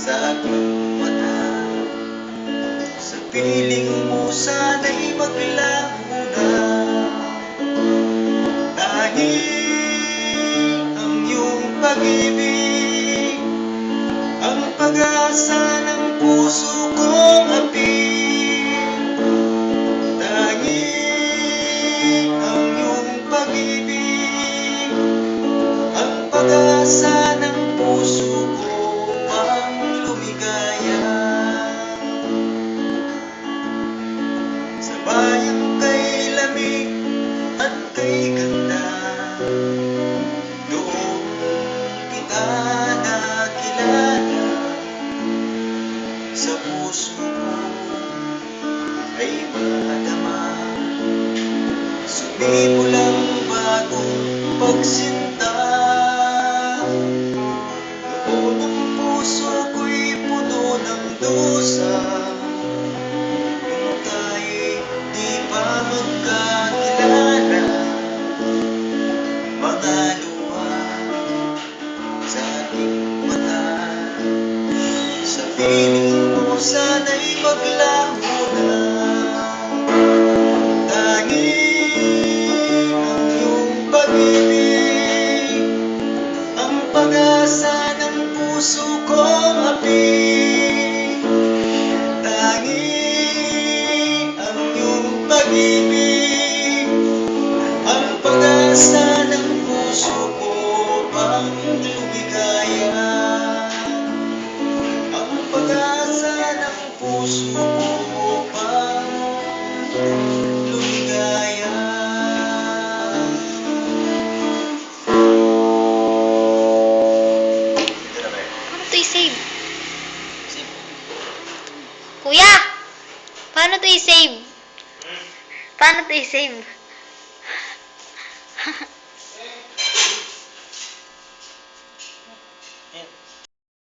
sa aking mata. Sa piling mo sana'y maglaho na, dahil ang iyong pag-ibig ang pag-asa ng puso kong api. Dahil ang iyong pag-ibig ang pag-asa ng puso ko pang lumigaya. Sa bayang kay lamig at kay ganda, doon kita nakilala. Sa puso ko ay madama, sumimulang bagong pagsinta. Noon ang puso ko'y puno ng dusa, nung tayo'y di pa magkakilala. Mga luha sa ating mata, sa piling mo sana'y maglaho na, dahil ang iyong pag-ibig ang pag-asa ng puso kong api. Dahil ang iyong pag-ibig ang pag-asa ng puso ko pang lumigaya. Ang pag-asa ng puso ko pang lumigaya. Paano to i-save? Kuya! Paano to i-save? Paano to i-save? Ayan.